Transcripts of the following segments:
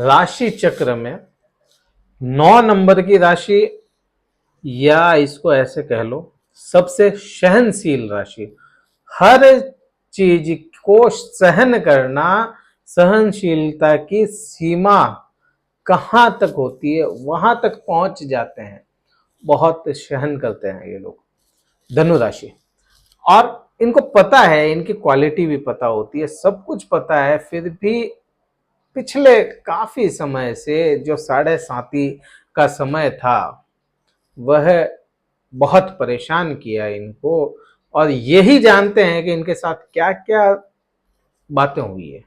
राशि चक्र में 9 नंबर की राशि, या इसको ऐसे कह लो सबसे सहनशील राशि। हर चीज को सहन करना, सहनशीलता की सीमा कहां तक होती है वहां तक पहुंच जाते हैं। बहुत सहन करते हैं ये लोग, धनु राशि। और इनको पता है, इनकी क्वालिटी भी पता होती है, सब कुछ पता है, फिर भी पिछले काफी समय से जो 7.5 का समय था वह बहुत परेशान किया इनको, और यही जानते हैं कि इनके साथ क्या क्या बातें हुई है।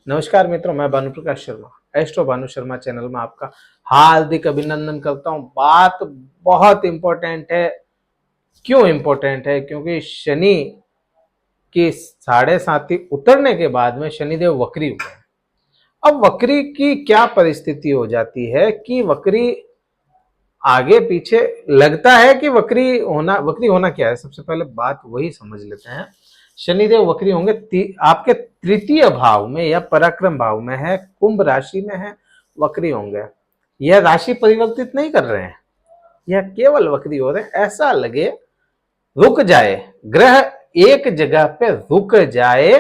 नमस्कार मित्रों, मैं भानु प्रकाश शर्मा, एस्ट्रो भानु शर्मा चैनल में आपका हार्दिक अभिनंदन करता हूं। बात बहुत इंपॉर्टेंट है। क्यों इंपॉर्टेंट है? क्योंकि शनि की 7.5 उतरने के बाद में शनिदेव वक्री हुए। अब वक्री की क्या परिस्थिति हो जाती है कि वक्री आगे पीछे लगता है कि वक्री होना क्या है। सबसे पहले बात वही समझ लेते हैं। शनिदेव वक्री होंगे आपके तृतीय भाव में या पराक्रम भाव में है, कुंभ राशि में है, वक्री होंगे। यह राशि परिवर्तित नहीं कर रहे हैं, यह केवल वक्री हो रहे हैं। ऐसा लगे रुक जाए, ग्रह एक जगह पे रुक जाए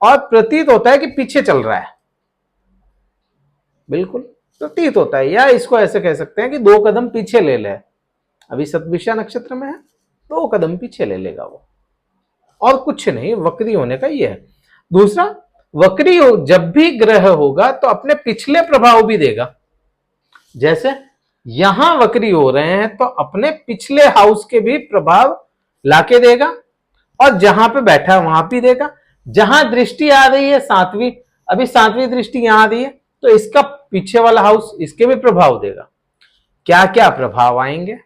और प्रतीत होता है कि पीछे चल रहा है, बिल्कुल प्रतीत होता है। या इसको ऐसे कह सकते हैं कि 2 कदम पीछे ले ले। अभी सतभिषा नक्षत्र में है, 2 कदम पीछे ले लेगा वो, और कुछ नहीं। वक्री होने का ये है। दूसरा, वक्री जब भी ग्रह होगा तो अपने पिछले प्रभाव भी देगा। जैसे यहां वक्री हो रहे हैं तो अपने पिछले हाउस के भी प्रभाव लाके देगा, और जहां पे बैठा है वहां भी देगा। जहां दृष्टि आ रही है 7वीं, अभी 7वीं दृष्टि यहां आ रही है, तो इसका पीछे वाला हाउस इसके भी प्रभाव देगा। क्या क्या प्रभाव आएंगे,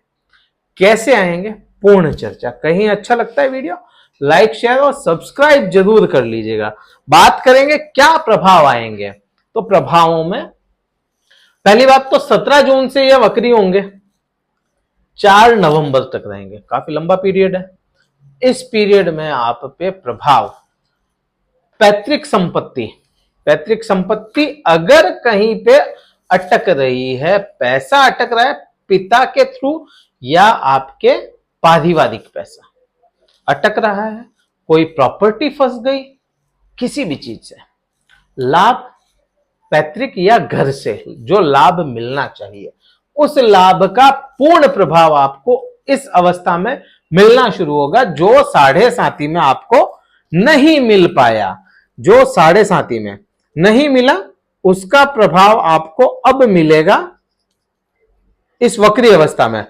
कैसे आएंगे, पूर्ण चर्चा। कहीं अच्छा लगता है वीडियो, लाइक शेयर और सब्सक्राइब जरूर कर लीजिएगा। बात करेंगे क्या प्रभाव आएंगे। तो प्रभावों में पहली बात तो 17 जून से यह वक्री होंगे, 4 नवंबर तक रहेंगे। काफी लंबा पीरियड है। इस पीरियड में आप पे प्रभाव पैतृक संपत्ति अगर कहीं पे अटक रही है, पैसा अटक रहा है पिता के थ्रू या आपके पारिवारिक पैसा अटक रहा है, कोई प्रॉपर्टी फंस गई, किसी भी चीज से लाभ, पैतृक या घर से जो लाभ मिलना चाहिए, उस लाभ का पूर्ण प्रभाव आपको इस अवस्था में मिलना शुरू होगा। जो 7.5 में आपको नहीं मिल पाया, जो 7.5 में नहीं मिला, उसका प्रभाव आपको अब मिलेगा इस वक्री अवस्था में।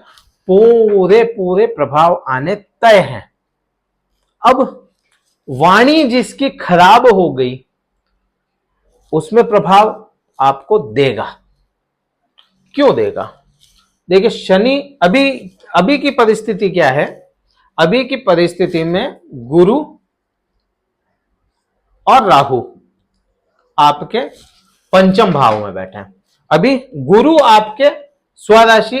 पूरे प्रभाव आने तय हैं। अब वाणी जिसकी खराब हो गई उसमें प्रभाव आपको देगा। क्यों देगा? देखिए, शनि अभी की परिस्थिति क्या है? अभी की परिस्थिति में गुरु और राहु आपके पंचम भाव में बैठे हैं। अभी गुरु आपके स्वराशि,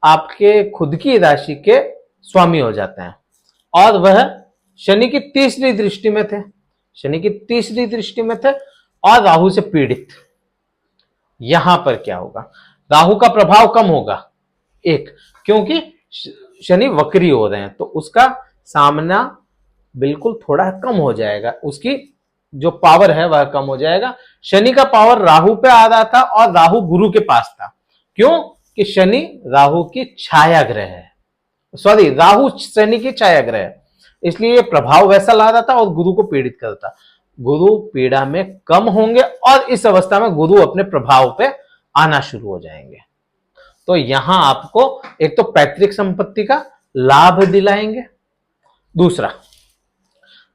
आपके खुद की राशि के स्वामी हो जाते हैं, और वह शनि की तीसरी दृष्टि में थे, और राहु से पीड़ित। यहां पर क्या होगा? राहु का प्रभाव कम होगा, क्योंकि शनि वक्री हो रहे हैं, तो उसका सामना बिल्कुल थोड़ा कम हो जाएगा, उसकी जो पावर है वह कम हो जाएगा। शनि का पावर राहु पे आ रहा था और राहु गुरु के पास था। क्यों? कि शनि राहु की छाया ग्रह है, राहु शनि की छाया ग्रह है, इसलिए प्रभाव वैसा ला रहा था और गुरु को पीड़ित करता। गुरु पीड़ा में कम होंगे और इस अवस्था में गुरु अपने प्रभाव पे आना शुरू हो जाएंगे। तो यहां आपको एक तो पैतृक संपत्ति का लाभ दिलाएंगे। दूसरा,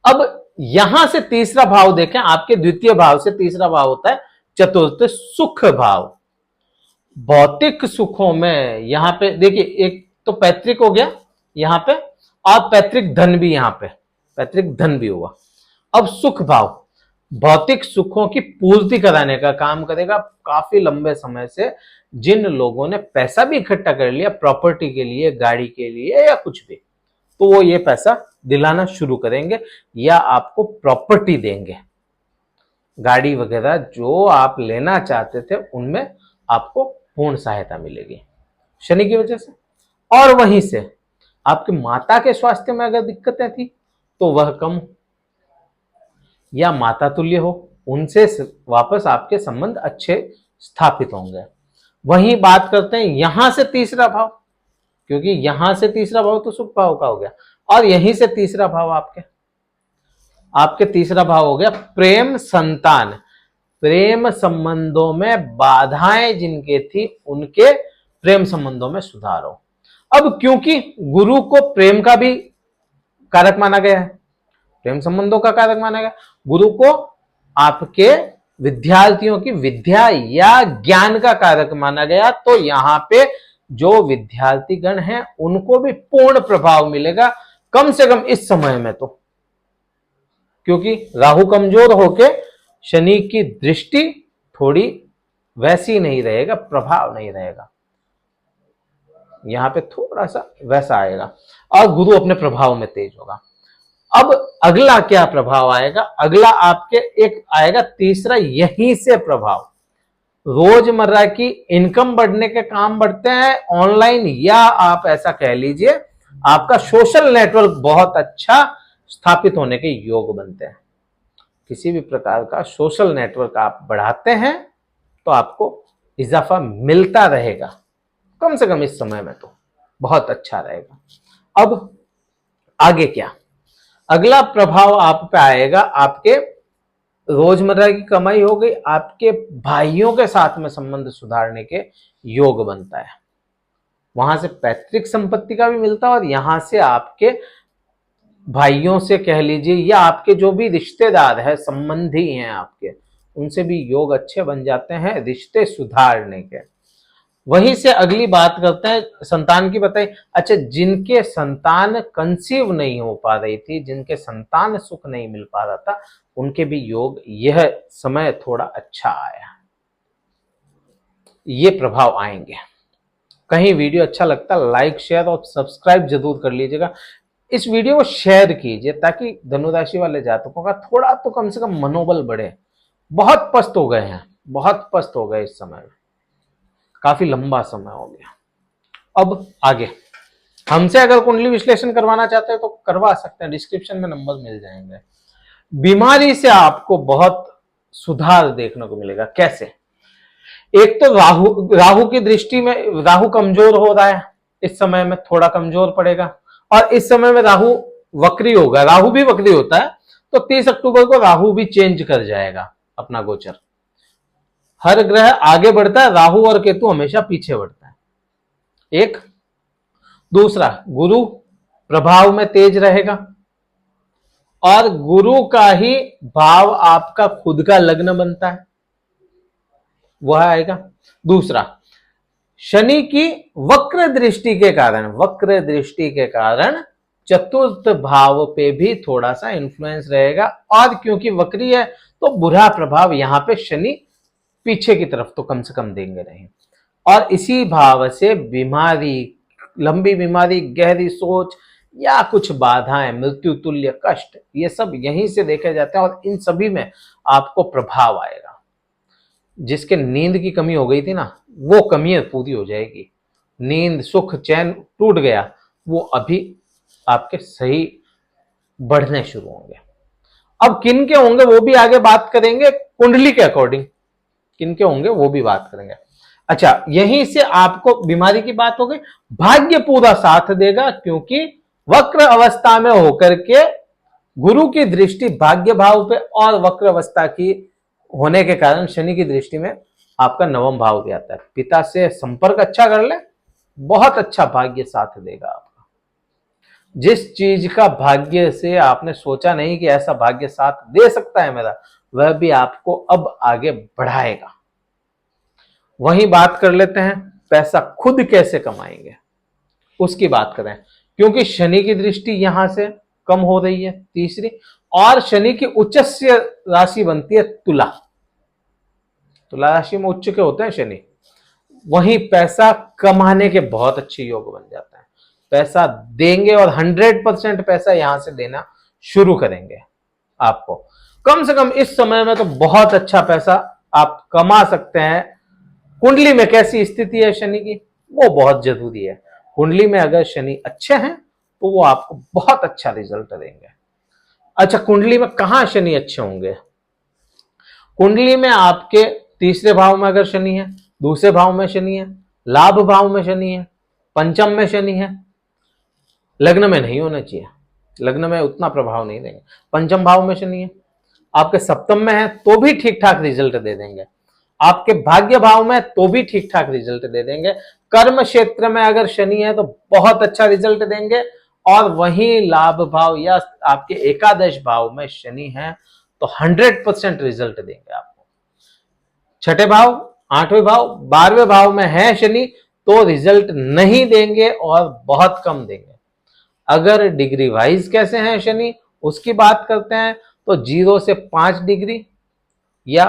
अब यहां से तीसरा भाव देखें, आपके द्वितीय भाव से तीसरा भाव होता है चतुर्थ सुख भाव। भौतिक सुखों में यहां पे देखिए, एक तो पैतृक हो गया यहां पे, और पैतृक धन भी यहां पे, पैतृक धन भी हुआ। अब सुख भाव भौतिक सुखों की पूर्ति कराने का काम करेगा। काफी लंबे समय से जिन लोगों ने पैसा भी इकट्ठा कर लिया प्रॉपर्टी के लिए, गाड़ी के लिए या कुछ भी, तो वो ये पैसा दिलाना शुरू करेंगे या आपको प्रॉपर्टी देंगे। गाड़ी वगैरह जो आप लेना चाहते थे उनमें आपको पूर्ण सहायता मिलेगी शनि की वजह से। और वहीं से आपके माता के स्वास्थ्य में अगर दिक्कतें थी तो वह कम या माता तुल्य हो, उनसे वापस आपके संबंध अच्छे स्थापित होंगे। वहीं बात करते हैं यहां से तीसरा भाव, क्योंकि यहां से तीसरा भाव तो सुख भाव का हो गया, और यहीं से तीसरा भाव आपके तीसरा भाव हो गया प्रेम संतान। प्रेम संबंधों में बाधाएं जिनके थी उनके प्रेम संबंधों में सुधार हो। अब क्योंकि गुरु को प्रेम का भी कारक माना गया है, प्रेम संबंधों का कारक माना गया, गुरु को आपके विद्यार्थियों की विद्या या ज्ञान का कारक माना गया, तो यहां पे जो विद्यार्थी गण हैं उनको भी पूर्ण प्रभाव मिलेगा कम से कम इस समय में तो, क्योंकि राहु कमजोर होके शनि की दृष्टि थोड़ी वैसी नहीं रहेगा, प्रभाव नहीं रहेगा, यहां पे थोड़ा सा वैसा आएगा और गुरु अपने प्रभाव में तेज होगा। अब अगला क्या प्रभाव आएगा, अगला आपके एक आएगा तीसरा यहीं से प्रभाव, रोजमर्रा की इनकम बढ़ने के काम बढ़ते हैं ऑनलाइन, या आप ऐसा कह लीजिए आपका सोशल नेटवर्क बहुत अच्छा स्थापित होने के योग बनते हैं। किसी भी प्रकार का सोशल नेटवर्क आप बढ़ाते हैं तो आपको इजाफा मिलता रहेगा, कम से कम इस समय में तो बहुत अच्छा रहेगा। अब आगे क्या, अगला प्रभाव आप पे आएगा, आपके रोजमर्रा की कमाई हो गई, आपके भाइयों के साथ में संबंध सुधारने के योग बनता है, वहां से पैतृक संपत्ति का भी मिलता है, और यहां से आपके भाइयों से कह लीजिए या आपके जो भी रिश्तेदार है संबंधी हैं आपके, उनसे भी योग अच्छे बन जाते हैं रिश्ते सुधारने के। वहीं से अगली बात करते हैं संतान की, बताइए। अच्छा, जिनके संतान कंसीव नहीं हो पा रही थी, जिनके संतान सुख नहीं मिल पा रहा था, उनके भी योग यह समय थोड़ा अच्छा आया, ये प्रभाव आएंगे। कहीं वीडियो अच्छा लगता लाइक शेयर और सब्सक्राइब जरूर कर लीजिएगा, इस वीडियो को शेयर कीजिए ताकि धनुराशि वाले जातकों का थोड़ा तो कम से कम मनोबल बढ़े। बहुत पस्त हो गए हैं, बहुत पस्त हो गए, इस समय में काफी लंबा समय हो गया। अब आगे हमसे अगर कुंडली विश्लेषण करवाना चाहते हैं तो करवा सकते हैं, डिस्क्रिप्शन में नंबर मिल जाएंगे। बीमारी से आपको बहुत सुधार देखने को मिलेगा। कैसे, एक तो राहु की दृष्टि में राहु कमजोर हो रहा है, इस समय में थोड़ा कमजोर पड़ेगा, और इस समय में राहु वक्री होगा, राहु भी वक्री होता है, तो 30 अक्टूबर को राहु भी चेंज कर जाएगा अपना गोचर। हर ग्रह आगे बढ़ता है, राहु और केतु हमेशा पीछे बढ़ता है। एक दूसरा, गुरु प्रभाव में तेज रहेगा, और गुरु का ही भाव आपका खुद का लग्न बनता है, वह आएगा। दूसरा, शनि की वक्र दृष्टि के कारण चतुर्थ भाव पे भी थोड़ा सा इंफ्लुएंस रहेगा, और क्योंकि वक्री है तो बुरा प्रभाव यहां पे शनि पीछे की तरफ तो कम से कम देंगे नहीं, और इसी भाव से बीमारी, लंबी बीमारी, गहरी सोच या कुछ बाधाएं, मृत्यु तुल्य कष्ट, ये सब यहीं से देखे जाते हैं, और इन सभी में आपको प्रभाव आएगा। जिसके नींद की कमी हो गई थी ना, वो कमी पूरी हो जाएगी। नींद, सुख, चैन टूट गया, वो अभी आपके सही बढ़ने शुरू होंगे। अब किन के होंगे वो भी आगे बात करेंगे, कुंडली के अकॉर्डिंग किन के होंगे वो भी बात करेंगे। अच्छा, यहीं से आपको बीमारी की बात हो गई, भाग्य पूरा साथ देगा, क्योंकि वक्र अवस्था में होकर के गुरु की दृष्टि भाग्य भाव पे, और वक्र अवस्था की होने के कारण शनि की दृष्टि में आपका नवम भाव भी आता है। पिता से संपर्क अच्छा कर ले, बहुत अच्छा भाग्य साथ देगा आपका। जिस चीज का भाग्य से आपने सोचा नहीं कि ऐसा भाग्य साथ दे सकता है मेरा, वह भी आपको अब आगे बढ़ाएगा। वही बात कर लेते हैं, पैसा खुद कैसे कमाएंगे उसकी बात करें, क्योंकि शनि की दृष्टि यहां से कम हो रही है तीसरी, और शनि की उच्चस्य राशि बनती है तुला। तुला राशि में उच्च के होते हैं शनि, वहीं पैसा कमाने के बहुत अच्छे योग बन जाते हैं। पैसा देंगे और 100% पैसा यहां से देना शुरू करेंगे आपको। कम से कम इस समय में तो बहुत अच्छा पैसा आप कमा सकते हैं। कुंडली में कैसी स्थिति है शनि की, वो बहुत जरूरी है। कुंडली में अगर शनि अच्छे हैं तो वो आपको बहुत अच्छा रिजल्ट देंगे। अच्छा, कुंडली में कहां शनि अच्छे होंगे? कुंडली में आपके तीसरे भाव में अगर शनि है, दूसरे भाव में शनि है, लाभ भाव में शनि है, पंचम में शनि है। लग्न में नहीं होना चाहिए, लग्न में उतना प्रभाव नहीं देंगे। पंचम भाव में शनि है, आपके सप्तम में है तो भी ठीक ठाक रिजल्ट दे देंगे। आपके भाग्य भाव में तो भी ठीक ठाक रिजल्ट दे देंगे। कर्म क्षेत्र में अगर शनि है तो बहुत अच्छा रिजल्ट देंगे। और वहीं लाभ भाव या आपके एकादश भाव में शनि है तो 100% रिजल्ट देंगे आपको। छठे भाव, आठवें भाव, 12वें भाव में है शनि तो रिजल्ट नहीं देंगे और बहुत कम देंगे। अगर डिग्री वाइज कैसे हैं शनि उसकी बात करते हैं तो 0 से 5 डिग्री या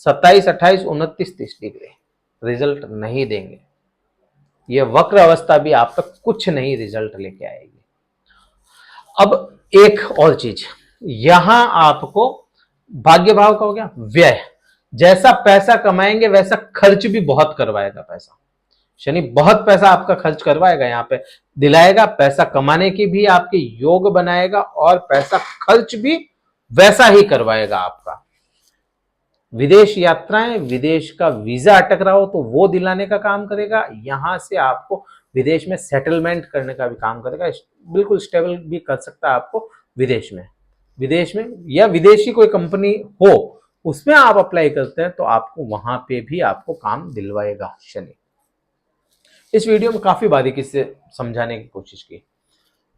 27, 28, 29, 30 डिग्री रिजल्ट नहीं देंगे। यह वक्र अवस्था भी आप तक कुछ नहीं रिजल्ट लेके आएगी। अब एक और चीज, यहां आपको भाग्य भाव का हो गया व्यय। जैसा पैसा कमाएंगे वैसा खर्च भी बहुत करवाएगा पैसा। शनि बहुत पैसा आपका खर्च करवाएगा, यहां पे दिलाएगा, पैसा कमाने की भी आपके योग बनाएगा और पैसा खर्च भी वैसा ही करवाएगा आपका। विदेश यात्राएं, विदेश का वीजा अटक रहा हो तो वो दिलाने का काम करेगा। यहां से आपको विदेश में सेटलमेंट करने का भी काम करेगा, बिल्कुल स्टेबल भी कर सकता है आपको विदेश में या विदेशी कोई कंपनी हो उसमें आप अप्लाई करते हैं तो आपको वहां पे भी आपको काम दिलवाएगा शनि। इस वीडियो में काफी बारीकी से समझाने की कोशिश की।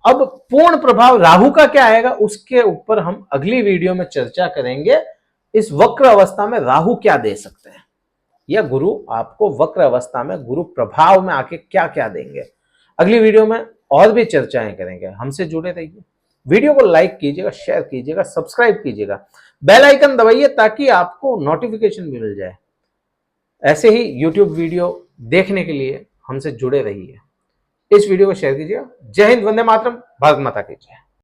अब पूर्ण प्रभाव राहु का क्या आएगा उसके ऊपर हम अगली वीडियो में चर्चा करेंगे। इस वक्र अवस्था में राहु क्या दे सकते हैं या गुरु आपको वक्र अवस्था में गुरु प्रभाव में आके क्या क्या देंगे, अगली वीडियो में और भी चर्चाएं करेंगे। हमसे जुड़े रहिए, वीडियो को लाइक कीजिएगा, शेयर कीजिएगा, सब्सक्राइब कीजिएगा, बेल आइकन दबाइए ताकि आपको नोटिफिकेशन भी मिल जाए। ऐसे ही यूट्यूब वीडियो देखने के लिए हमसे जुड़े रहिए। इस वीडियो को शेयर कीजिएगा। जय हिंद, वंदे मातरम, भारत माता की जय।